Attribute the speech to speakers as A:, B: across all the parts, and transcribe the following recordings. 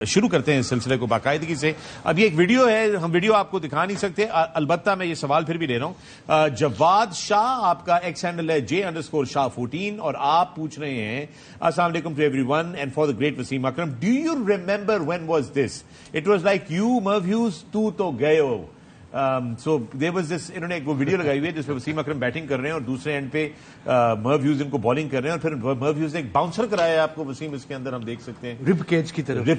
A: شروع کرتے ہیں اس سلسلے کو باقاعدگی سے. اب یہ ایک ویڈیو ہے, ہم ویڈیو آپ کو دکھا نہیں سکتے, البتہ میں یہ سوال پھر بھی لے رہا ہوں. جواد شاہ آپ کا ایکس ہینڈل ہے J_Shah14 اور آپ پوچھ رہے ہیں السلام علیکم to everyone and for the great Wasim Akram, do you remember when was this, it was like you مرفیوز تو گئے ہو. سو دیر واز دس, انہوں نے ایک وہ ویڈیو لگائی ہوئی ہے جس پہ وسیم اکرم بیٹنگ کر رہے ہیں اور دوسرے اینڈ پہ مرفیوز ان کو بالنگ کر رہے ہیں, اور پھر مرفیوز نے ایک باؤنسر کرایا ہے آپ کو وسیم, اس کے اندر ہم دیکھ سکتے ہیں
B: رب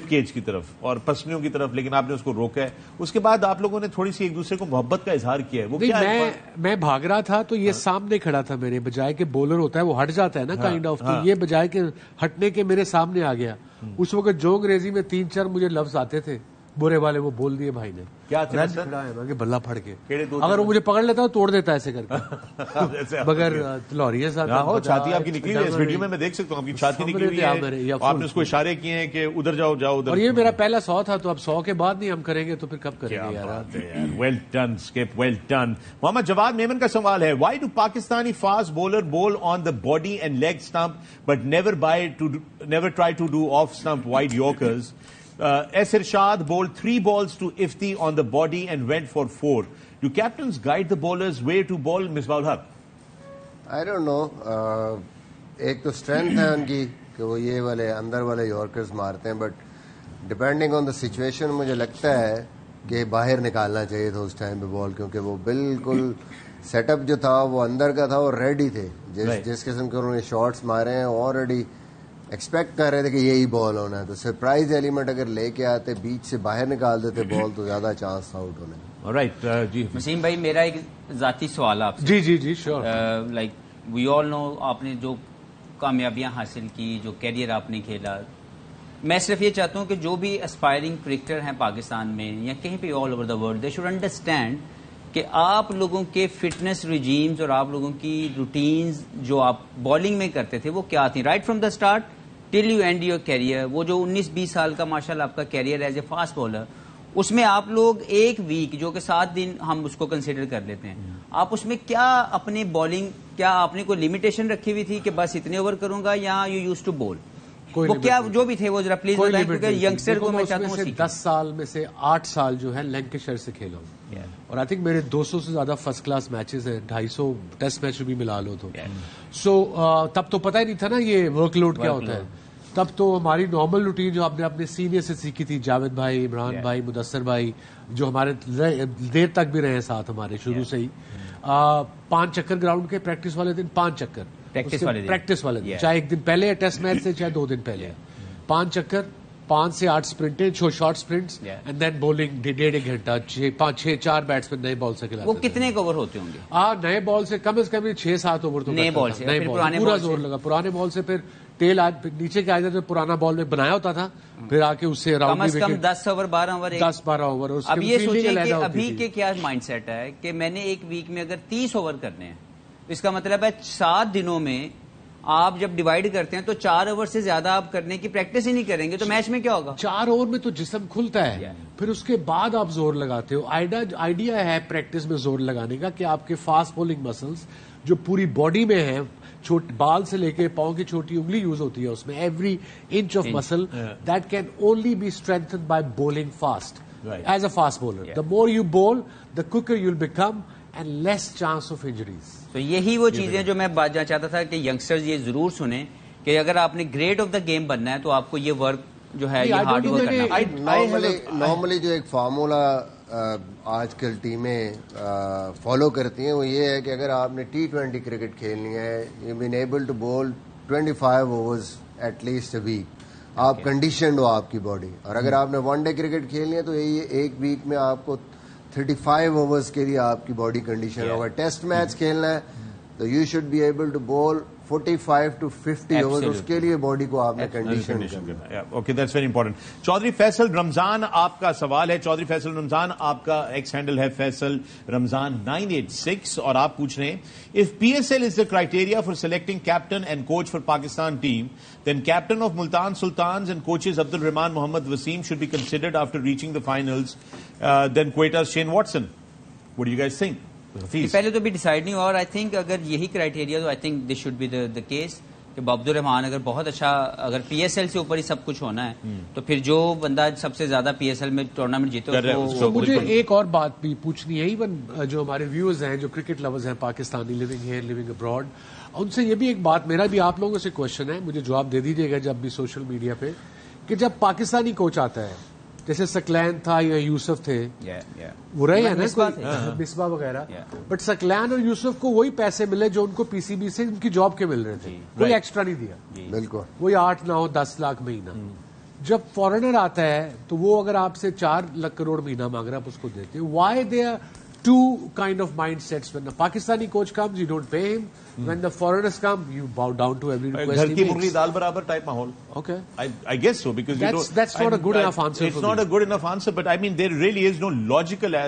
B: کیج کی طرف
A: اور پسلیوں کی طرف, لیکن آپ نے اس کو روکا ہے. اس کے بعد آپ لوگوں نے تھوڑی سی ایک دوسرے کو محبت کا اظہار کیا ہے. وہ کیا ہے؟
B: میں بھاگ رہا تھا تو یہ سامنے کھڑا تھا میرے, بجائے کہ بولر ہوتا ہے وہ ہٹ جاتا ہے نا کائنڈ آف, تو یہ بجائے کہ ہٹنے کے میرے سامنے آ گیا. اس وقت جو انگریزی میں 3-4 مجھے لفظ آتے تھے برے والے, وہ بول دیے بھائی نے.
A: کیا
B: بلہ پھڑ کے اگر وہ مجھے پکڑ لیتا توڑ دیتا ایسے کر کے, مگر لاہوریہ صاحب
A: چھاتی آپ کی نکلی ہوئی ہے اس ویڈیو میں دیکھ سکتا ہوں, آپ کی چھاتی نکلی ہوئی ہے, آپ نے اس کو اشارے کیے ہیں کہ ادھر جاؤ ادھر.
B: اور یہ میرا پہلا 100 تھا, تو اب 100 کے بعد نہیں ہم کریں گے تو پھر کب کریں گے یار.
A: Well done skip, well done. Muhammad Jawad Memon کا سوال ہے, why do Pakistani fast bowler bowl on the body and leg stump but never try to do off stump wide yorkers. S. Irshad bowled 3 balls to Ifti on the body and went for 4. Do captains guide the bowlers where to bowl, Misbah ul-Haq?
C: I don't know. ایک تو strength ہے ان کی کہ وہ یہ والے اندر والے yorkers مارتے ہیں, but depending on the situation مجھے لگتا ہے کہ باہر نکالنا چاہیے تھا اس ٹائم پہ بال, کیونکہ وہ بالکل سیٹ اپ جو تھا وہ اندر کا تھا, اور ریڈی تھے. جس قسم کے انہوں نے شاٹس مارے ہیں آلریڈی ایکسپیکٹ کر رہے تھے کہ یہی بال ہونا ہے, تو سرپرائز ایلیمنٹ اگر لے کے آتے, بیچ سے باہر نکال دیتے بال, تو زیادہ چانس تھا آؤٹ ہونے کا.
A: رائٹ جی
D: وسیم بھائی, میرا ایک ذاتی سوال آپ سے.
B: جی شیور.
D: لائک وی آل نو, آپ نے جو کامیابیاں حاصل کی, جو کیریئر آپ نے کھیلا, میں صرف یہ چاہتا ہوں کہ جو بھی اسپائرنگ کرکٹر ہیں پاکستان میں یا کہیں پہ all over the world, they should understand کہ آپ لوگوں کے فٹنس ریجیمز اور آپ لوگوں کی روٹینز جو آپ بالنگ میں کرتے تھے وہ کیا تھیں, right from the start till you end your career. وہ جو 19-20 سال کا ماشاءاللہ آپ کا career as a fast bowler, اس میں آپ لوگ ایک ویک جو کہ 7 دن ہم اس کو کنسیڈر کر لیتے ہیں, آپ اس میں کیا اپنی بالنگ, کیا آپ نے کوئی لمیٹیشن رکھی ہوئی تھی کہ بس اتنے اوور کروں گا, یا یو یوز ٹو بول, وہ کیا جو بھی تھے وہ ذرا پلیز بتائیں, کیونکہ ینگسٹر کو میں چاہتا ہوں
B: 10 سال میں سے 8 سال جو ہے لینکشائر سے کھیلا ہوں, اور آئی تھنک میرے 200 سے زیادہ فرسٹ کلاس میچز ہیں, 250 ٹیسٹ میچ بھی ملا لو تو. سو تب تو پتہ ہی نہیں تھا نا یہ ورک لوڈ کیا ہوتا ہے. تب تو ہماری نارمل روٹین جو آپ نے اپنے سینئر سے سیکھی تھی, جاوید بھائی, عمران بھائی, مدثر بھائی, جو ہمارے دیر تک بھی رہے ساتھ ہمارے شروع سے ہی, 5 چکر گراؤنڈ کے, پریکٹس والے دن 5 چکر, پریکٹس والے دن, چاہے ایک دن پہلے ٹیسٹ میچ سے, چاہے 2 دن پہلے, 5 چکر, 5 سے 8 اسپرنٹیں, short sprints, and then bowling 1.5 گھنٹہ, 4 بیٹسمین نئے بال سے کھلاتے.
D: وہ کتنے کور ہوتے ہوں گے
B: نئے بال سے کم از کم 6-7 اوور تو
D: نئے بال سے,
B: پورا زور لگا. پرانے بال سے پھر ٹیل نیچے کے آ جاتے, پرانا بال میں بنایا ہوتا تھا, پھر آ کے اس سے
D: کم از کم 10 اوور 12 اوور. اب یہ سوچیں کہ ابھی کے کیا مائنڈ سیٹ ہے کہ میں نے ایک ویک میں اگر 30 اوور کرنے ہیں, اس کا مطلب ہے 7 دنوں میں آپ جب ڈیوائڈ کرتے ہیں تو 4 اوور سے زیادہ آپ کرنے کی پریکٹس ہی نہیں کریں گے, تو میچ میں کیا ہوگا.
B: 4 اوور میں تو جسم کھلتا ہے, پھر اس کے بعد آپ زور لگاتے ہو. آئیڈیا ہے پریکٹس میں زور لگانے کا کہ آپ کے فاسٹ بولنگ مسلز جو پوری باڈی میں ہیں, بال سے لے کے پاؤں کی چھوٹی انگلی یوز ہوتی ہے اس میں, every inch of muscle that can only be strengthened by bowling fast as a fast bowler. The more you bowl the quicker you will become and less chance of injuries.
D: تو یہی وہ چیزیں جو میں بات جانا چاہتا تھا کہ ینگسٹرز یہ ضرور سنیں کہ اگر آپ نے گریٹ آف دا گیم بننا ہے تو آپ کو یہ ورک جو ہے یہ ہارڈ ورک کرنا ہے.
C: نارملی جو ایک فارمولا آج کل ٹیمیں فالو کرتی ہیں وہ یہ ہے کہ اگر آپ نے T20 کرکٹ کھیلنی ہے, you been able to bowl 25 overs at least a week, آپ کنڈیشنڈ ہو آپ کی باڈی. اور اگر آپ نے ون ڈے کرکٹ کھیلنی ہے تو یہ ایک ویک میں آپ کو 35 اوورز کے لیے آپ کی باڈی کنڈیشن ہوگا. ٹیسٹ میچ کھیلنا ہے تو you should be able to bowl 45 to 50 over, اس کے لیے باڈی کو آپ نے کنڈیشن کرنا.
A: Okay, that's very important. Chaudhry Faisal Ramzan آپ کا سوال ہے. چودھری فیصل رمضان, آپ کا ایکس ہینڈل ہے فیصل رمضان 986, اور آپ پوچھ رہے ہیں, if PSL is the criteria for selecting captain and coach for Pakistan team, then captain of Multan Sultans and coaches Abdul Rahman Mohammad Wasim should be considered after reaching the finals than Queta's Shane Watson. What do you guys think?
D: پہلے تو بھی decide نہیں ہوا, اور I think اگر یہی criteria تو I think this should be the case. کہ عبد الرحمان اگر بہت اچھا, اگر پی ایس ایل سے اوپر ہی سب کچھ ہونا ہے تو پھر جو بندہ سب سے زیادہ پی ایس ایل میں ٹورنامنٹ جیتے
B: تو مجھے ایک اور بات بھی پوچھنی ہے, ایون جو ہمارے ویورز ہیں جو کرکٹ لورز ہیں Pakistani living here living abroad, ان سے یہ بھی ایک بات, میرا بھی آپ لوگوں سے کوشچن ہے, مجھے جواب دے دیجیے گا جب بھی سوشل میڈیا پہ, کہ جب پاکستانی کوچ آتا ہے جیسے سکلین تھا یا یوسف تھے, وہ رہے ہیں نا مصباح وغیرہ, بٹ سکلین اور یوسف کو وہی پیسے ملے جو ان کو پی سی بی سے ان کی جاب کے مل رہے تھے, کوئی ایکسٹرا نہیں دیا,
C: بالکل
B: وہی 8, 9, 10 لاکھ مہینہ. جب فارنر آتا ہے تو وہ اگر آپ سے 4 لاکھ کروڑ مہینہ مانگ رہا ہے, آپ اس کو دیتے ہیں. Why they are two kind of mindsets. When the Pakistani coach comes, you don't pay him. When the foreigners come, you bow down to every request
A: گھر
B: he
A: کی
B: makes.
A: مرغی دال برابر ٹائپ ماحول.
B: Okay.
A: I guess so, because
B: That's not a good enough answer
A: It's
B: for
A: not
B: me.
A: a good enough answer, but I mean there really is no logical,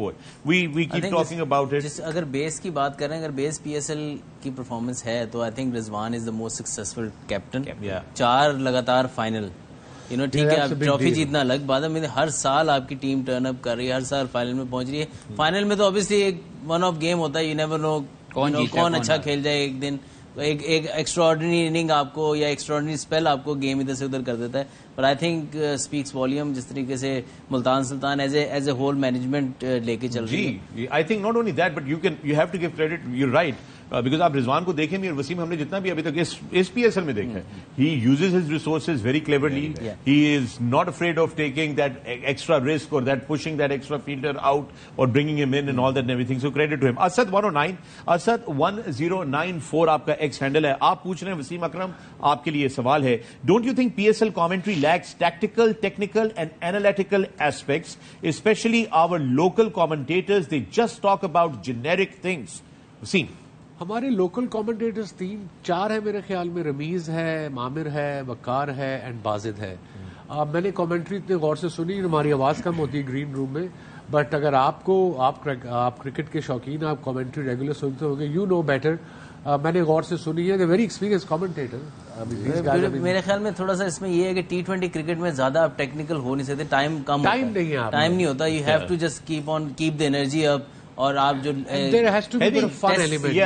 A: word. We keep talking about it.
E: اگر بیس کی بات کریں, اگر بیس P S L کی performance ہے تو I think Rizwan is the most successful captain. 4 لگاتار final, ٹھیک ہے, آپ ٹرافی جیتنا الگ بات ہے, ہر سال آپ کی ٹیم ٹرن اپ کر رہی ہے, ہر سال فائنل میں پہنچ رہی ہے. فائنل میں تو obviously ایک ون آف گیم ہوتا ہے, یو نیور نو کون اچھا کھیل جائے ایک دن, ایک ایکسٹرا آرڈنری اننگ آپ کو یا ایکسٹرا آرڈنری اسپیل آپ کو گیم ادھر سے ادھر کر دیتا ہے. پر آئی تھنک اسپیکس والیوم جس طریقے سے ملتان سلطان ایز اے ہول مینجمنٹ لے کے چل رہی ہے.
A: I think not only that, but you have to give credit. You're right. Because آپ رضوان کو دیکھیں بھی, اور وسیم ہم نے جتنا بھی ابھی تک اس پی ایس ایل میں دیکھا ہے, he uses his resources very cleverly. He is not afraid of taking that extra risk or that pushing that extra fielder out or bringing him in and all that and everything. So credit to him. Asad 109, Asad 1094 آپ کا x handle ہے. آپ پوچھ رہے ہیں وسیم اکرم, آپ کے لیے سوال ہے, don't you think PSL commentary lacks tactical, technical and analytical aspects, especially our local commentators, they just talk about generic things. Wasim.
B: ہمارے لوکل کامنٹیٹرز 3-4 ہیں میرے خیال میں, رمیز ہے, مامر ہے, وقار ہے اینڈ بازد ہے. میں نے کامنٹری اتنے غور سے سنی, ہماری آواز کم ہوتی ہے گرین روم میں, بٹ اگر آپ کرکٹ کے شوقین, آپ کامنٹری ریگولر سنتے ہوں گے, یو نو بیٹر. میں نے غور سے سنی ہے, ویری ایکسپیرینس کامنٹیٹر.
E: میرے خیال میں تھوڑا سا اس میں یہ ہے کہ T20 کرکٹ میں زیادہ آپ ٹیکنیکل ہو نہیں سکتے, ٹائم کم,
B: ٹائم نہیں
E: ہوتا. You have to just keep the energy up, اور آپ جو
B: there has to be a fun element.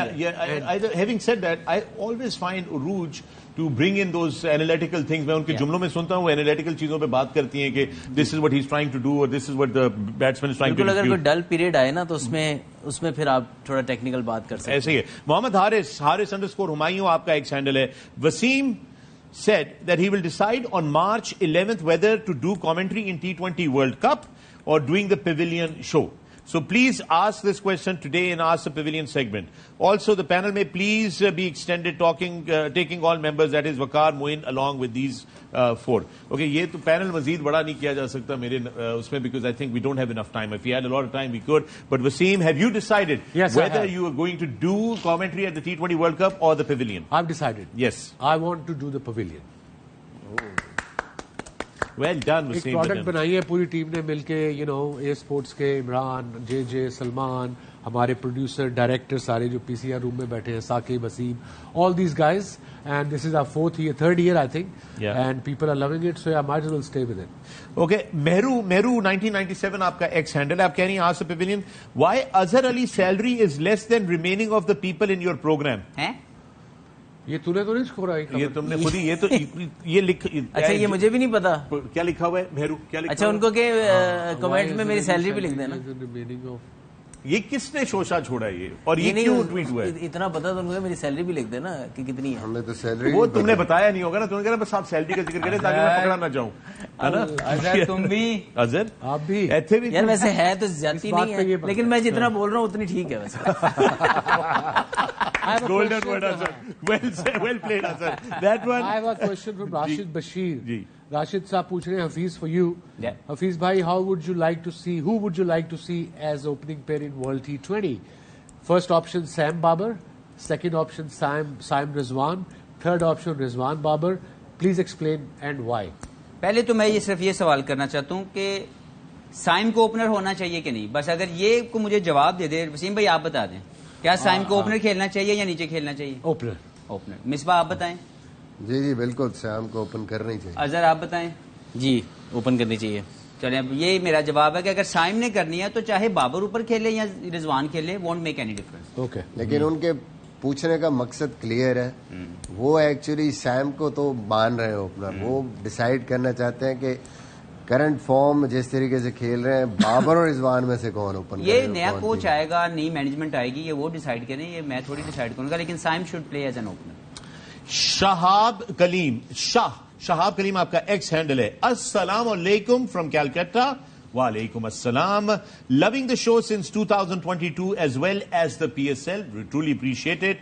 A: Having said that, I always find Uruj to bring in those analytical things. میں ان کے جملوں میں سنتا ہوں, analytical چیزوں پہ بات کرتی ہیں کہ this is what he's trying to do or this is what the batsman is trying to do.
E: اگر کوئی ڈل پیریڈ آئے نا تو اس میں پھر آپ تھوڑا ٹیکنیکل بات کر سکتے ہیں.
A: ایسے ہی ہے. محمد حارث_ ہمایوں آپ کا ایکس ہینڈل ہے. Wasim said that he will decide on March 11th whether to do commentary in T20 World Cup or doing the Pavilion show. So please ask this question today and ask the Pavilion segment. Also, the panel may please be extended, taking all members, that is Waqar, Moin, along with these 4. Okay, یہ تو panel مزید بڑا نہیں کیا جا سکتا میرے اس میں, because I think we don't have enough time. If we had a lot of time, we could. But Wasim, have you decided whether you are going to do commentary at the T20 World Cup or the Pavilion?
B: I've decided.
A: Yes.
B: I want to do the Pavilion.
A: Well done,
B: ایک
A: Wasim.
B: Product بنائی ہے پوری team نے مل کے, a sports کے عمران, جے سلمان, ہمارے producer, director سارے جو پی سی آر روم میں بیٹھے ہیں, Saqib, Wasim, all these guys, and this is our third year I think, and people are loving it, so I might as well stay with it.
A: Okay, Mehru 1997 آپ کا x handle ہے. آپ کہہ رہی ہیں Ask the Pavilion, why Azhar Ali's salary is less than remaining of the people in your program?
B: یہ تو نے تو نہیں چھوڑا,
A: یہ تم نے خود ہی, یہ لکھ,
E: اچھا یہ مجھے بھی نہیں پتا
A: کیا لکھا ہوا ہے مہرو, کیا لکھا؟
E: اچھا ان کو کہ کمنٹ میں میری سیلری بھی لکھ دینا.
A: یہ کس نے شوشا چھوڑا یہ, اور یہ کیوں ٹویٹ ہوا ہے؟
E: اتنا پتا تو ان کو میری سیلری بھی لکھ دینا کہ کتنی ہے.
C: ہمیں تو سیلری
A: وہ تم نے بتایا نہیں ہوگا نا, تم نے کہا بس آپ سیلری کا ذکر کریں تاکہ میں پکڑا نہ جاؤں, ہے نا.
E: اظہر تم بھی,
A: اظہر
B: آپ بھی
A: ایتھے بھی
E: یار ویسے ہے تو زیادتی نہیں ہے, لیکن میں جتنا بول رہا ہوں اتنی ٹھیک ہے ویسے.
A: Golden word, Azhar. Well played, Azhar. That one.
B: I have a question from Rashid Bashir.
A: G.
B: Rashid صاحب پوچھ رہے ہیں حفیظ for you. حفیظ بھائی, who would you like to see as opening pair in World T20? First option Sam Babar, second option Saim Rizwan, third option Rizwan Babar. Please explain and why.
D: پہلے تو میں یہ صرف یہ سوال کرنا چاہتا ہوں کہ سائم کو اوپنر ہونا چاہیے کہ نہیں, بس اگر یہ کو مجھے جواب دے دے. وسیم بھائی آپ بتا دیں, کیا سائم کو اوپنر کھیلنا چاہیے یا نیچے کھیلنا چاہیے؟ اوپنر. مصباح آپ بتائیں.
C: جی بالکل, سیام کو اوپن کرنی چاہیے.
D: اظہر آپ بتائیں.
E: جی اوپن کرنی چاہیے.
D: چلیں, اب یہ میرا جواب ہے کہ اگر سائم نے کرنی ہے تو چاہے بابر اوپر کھیلے یا رضوان کھیلے, won't make any difference.
B: Okay,
C: لیکن ان کے پوچھنے کا مقصد کلیئر ہے. وہ ایکچولی سیم کو تو مان رہے ہو اپنا, وہ ڈیسائیڈ کرنا چاہتے ہیں کہ کرنٹ فارم جس طریقے سے کھیل رہے ہیں بابر اور رضوان میں سے کون اوپن کرے.
D: یہ نیا کوچ آئے گا, نئی مینجمنٹ آئے گی, یہ وہ ڈیسائیڈ کریں, یہ میں تھوڑی ڈیسائیڈ کروں گا, لیکن Saim should play as an opener.
A: Shahab Kaleem آپ کا ایکس ہینڈل ہے. السلام علیکم فرام کیلکٹا. وعلیکم السلام. Loving the show since 2022 as well as the PSL. We truly appreciate it.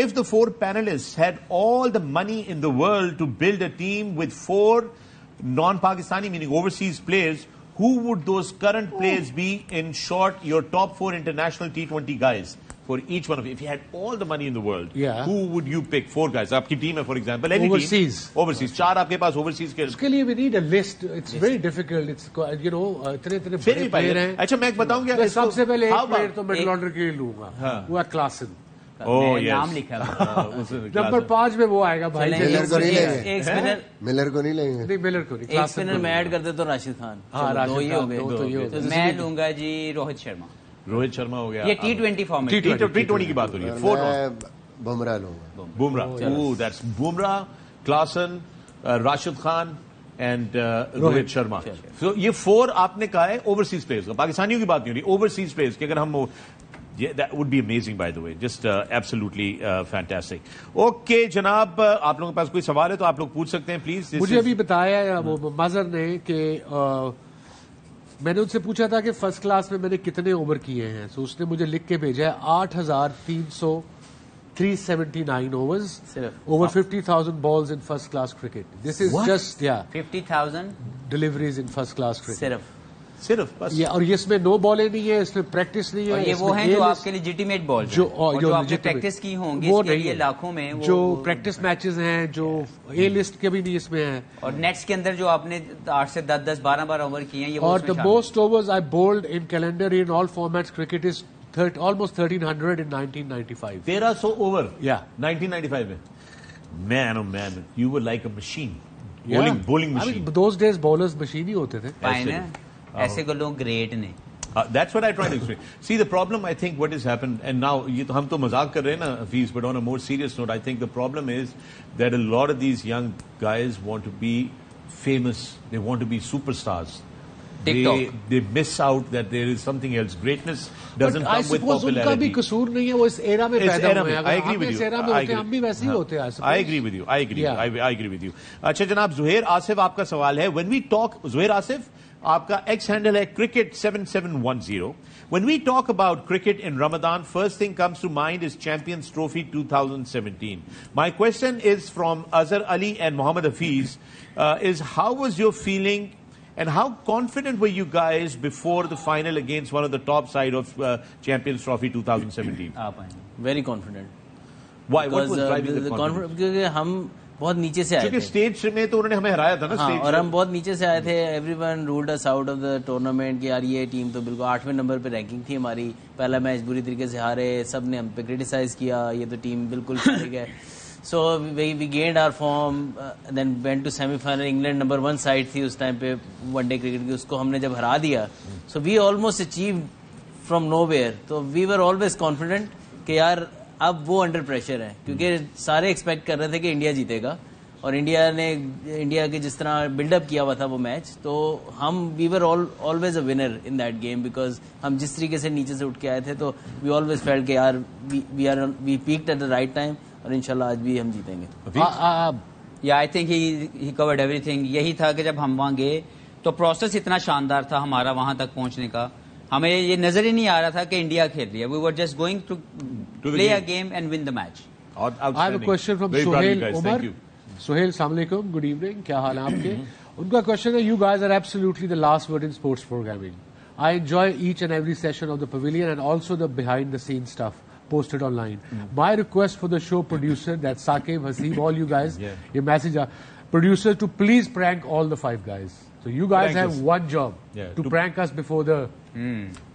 A: If the four panelists had all the money in the world to build a team with four non-Pakistani, meaning overseas players, who would those current players be? In short, your top four international T20 guys for each one of you. If you had all the money in the world, who would you pick? Four guys. آپ کی team ہے, for example. Overseas. چار آپ کے پاس overseas کے.
B: اس کے لیے we need a list. It's very difficult. It's, you know, اتنے بڑے پلیئر ہیں.
A: اچھا میں بتاؤں گا,
B: سب سے پہلے ایک پلیئر تو مڈل آرڈر کے لیے لوں گا, وہ ہے کلاسن.
D: نام لکھا
B: نمبر 5 میں وہ آئے گا بھائی.
C: ملر کو نہیں لیں گے.
B: ملر کو نہیں.
E: ایک اسپنر میں ایڈ کرتے تو راشد خان.
B: دو ہی ہو گئے.
D: میں لوں گا جی روہت شرما.
A: روہت شرما ہو گیا.
D: یہ T20 فارمیٹ,
A: T20 کی بات ہو رہی ہے.
C: میں بمراہ لوں گا.
A: بمراہ, بمراہ, کلاسن, راشد خان اینڈ روہت شرما. So یہ فور آپ نے کہا ہے اوورسیز پلیئرز کا. پاکستانیوں کی بات نہیں ہو رہی, اوورسیز پلیئرز کی. اگر ہم that would be amazing, by the way. Just absolutely fantastic. Okay, جناب, آپ لوگوں کے پاس کوئی سوال ہے تو آپ لوگ پوچھ سکتے ہیں پلیز.
B: مجھے ابھی بتایا وہ مظہر نے کہ میں نے ان سے پوچھا تھا کہ فرسٹ کلاس میں میں نے کتنے اوور کیے ہیں. سو اس نے مجھے لکھ کے بھیجا ہے 379 overs, over 50,000 balls in first class cricket. This is just
D: 50,000
B: deliveries in first class cricket.
A: صرف بس.
B: اور یہ اس میں نو بالیں نہیں ہے, اس میں پریکٹس نہیں ہے.
D: یہ وہ ہیں جو آپ کے لیجیٹیمیٹ بال جو آپ نے پریکٹس کی ہوں گی,
B: وہ
D: اس کے لیے لاکھوں میں
B: جو پریکٹس میچز ہیں جو اے لسٹ کے بھی نہیں اس میں ہیں.
D: اور نیٹس کے اندر جو آپ نے 8 سے 10 12 اوور کیے ہیں.
B: اور the most overs I bowled in calendar in all formats cricket is almost 1300 in 1995.
A: 1300 over.
B: Yeah.
A: 1995 میں. Man, oh man, you were like a machine. Bowling machine.
B: I mean, those days bowlers machine ہی ہوتے تھے.
D: ایسے کو لوگ great نے.
A: That's what I try to explain. See, the problem, I think, what has happened, and now, ہم تو مذاق کر رہے ہیں نا Hafiz, but on a more serious note, I think the problem is that a lot of these young guys want to be famous. They want to be superstars. They miss out that there is something else. Greatness doesn't come with popularity.
B: ان کا بھی قصور نہیں ہے, وہ اس ایرا میں پیدا ہوئے ہیں.
A: I agree with you.
B: اس ایرا میں ہوتے ہم بھی ویسے ہی ہوتے ہیں.
A: I agree with you. I agree with you. اچھا جناب زہیر آصف, آپ کا سوال ہے. When we talk, Zaheer Asif, آپ کا ایکس ہینڈل ہے cricket 7710. When we talk about cricket in Ramadan, first thing comes to mind is Champions Trophy 2017. My question is from Azhar Ali and Mohammad Hafiz, is how was your feeling and how confident were you guys before the final against one of the top side of Champions Trophy 2017?
E: Very confident.
A: Why? What was driving the confidence?
E: کیونکہ ہم بہت نیچے سے آئے تھے.
A: کیونکہ stage میں تو انہوں نے ہمیں ہرایا تھا نا.
E: اور ہم بہت نیچے سے آئے تھے. Everyone ruled us out of the tournament. کہ یار یہ ٹیم تو بالکل 8ویں نمبر پہ رینکنگ تھی ہماری. پہلا میچ بری طریقے سے ہارے, سب نے ہم پہ کرٹیسائز کیا, یہ تو ٹیم بالکل فارغ ہے. So we gained our form, then went to semi final. England number 1 side تھی اس ٹائم پہ ون ڈے کرکٹ کی, اس کو ہم نے جب ہرا دیا, so we almost achieved from nowhere. تو وی ور آلویز کانفیڈنٹ کہ یار اب وہ انڈر پریشر ہے, کیونکہ سارے ایکسپیکٹ کر رہے تھے کہ انڈیا جیتے گا. اور انڈیا کے جس طرح بلڈ اپ کیا ہوا تھا وہ میچ, تو ہم we were always a winner in that game, because ہم جس طریقے سے نیچے سے اٹھ کے آئے تھے, تو وی آلویز فیلٹ کہ یار we peaked at the right time, اور انشاءاللہ آج بھی ہم جیتیں گے.
D: I think he covered everything. یہی تھا کہ جب ہم وہاں گئے تو پروسیس اتنا شاندار تھا ہمارا وہاں تک پہنچنے کا, ہمیں یہ نظر ہی نہیں آ رہا تھا کہ انڈیا کھیل رہی ہے. We were just going to play a game and won the match.
B: I have a question from Sohail Umar. Sohail, السلام علیکم, گڈ ایوننگ, کیا حال ہے آپ کے؟ ان کا کوشچن ہے, you guys are absolutely the last word in sports programming. I enjoy each and every session of the pavilion and also the behind the scenes stuff posted online. My request for the show producer, that's Saqib, Haseeb, all you guys, your message are producers to please prank all the 5 guys. So So you guys
A: Prank
B: have
A: us.
B: one job
A: Yeah,
B: to
A: to-
B: prank us before the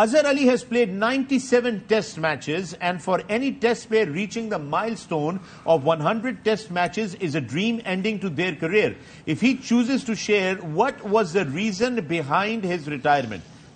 A: Azhar Ali has played 97 test matches, and for any test player reaching the milestone of 100 test matches is a dream ending to their career. If he chooses to share, what was the reason behind his retirement?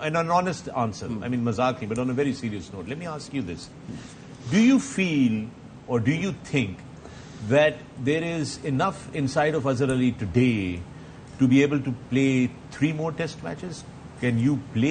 A: and an honest answer. I mean, mazak nahi, but on a very serious note, let me ask you this: do you feel, or do you think that there is enough inside of Azhar Ali today to be able to play 3 more Test matches? Can you play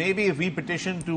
A: maybe if we petition to,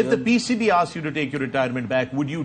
A: If the PCB asks you to take your retirement back, would you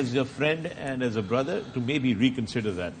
A: as a friend and as a brother to maybe reconsider that.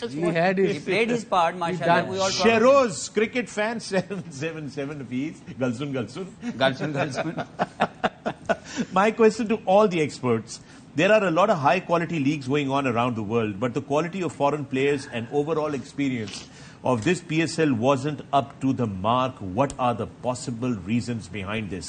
A: just
B: He
A: want-
B: had
D: He
B: his
D: played his part, mashallah. We all proud.
A: Sheroz, cricket fan 777 fees. Galsun.
D: Galsun.
A: My question to all the experts: there are a lot of high quality leagues going on around the world, but the quality of foreign players and overall experience of this PSL wasn't up to the mark. What are the possible reasons behind this?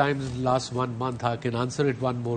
B: times in the last 1 month. I can answer it one more.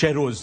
A: Sheroz,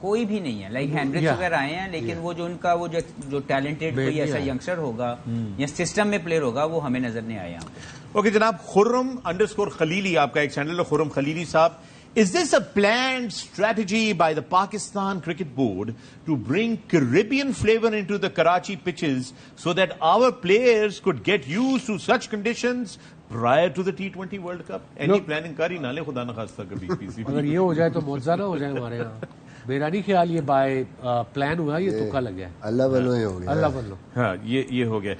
D: کوئی بھی نہیں ہے. Like Hendrix وغیرہ آئے ہیں لیکن وہ جو ان کا وہ جو ٹیلنٹڈ کوئی ایسا ینگسٹر ہوگا یا سسٹم میں پلیئر ہوگا وہ ہمیں نظر نہیں آیا یہاں پہ.
A: اوکے جناب, خرم_خلیلی آپ کا ایک چینل ہے, خرم خلیلی صاحب, is this a planned strategy by the Pakistan Cricket Board to bring Caribbean flavor into the Karachi pitches so that our players could get used to such conditions prior to the T20 World Cup? Any planning کاری نہ لے خدا نہ خواستہ کبھی پی
B: اگر یہ ہو جائے تو معجزہ نہ ہو جائے ہمارے یہاں. میرا نہیں خیال یہ بائی پلان ہوا, یہ تکا لگ گیا.
C: اللہ بلو ہی ہو گیا.
B: اللہ بلو.
A: ہاں یہ ہو گیا.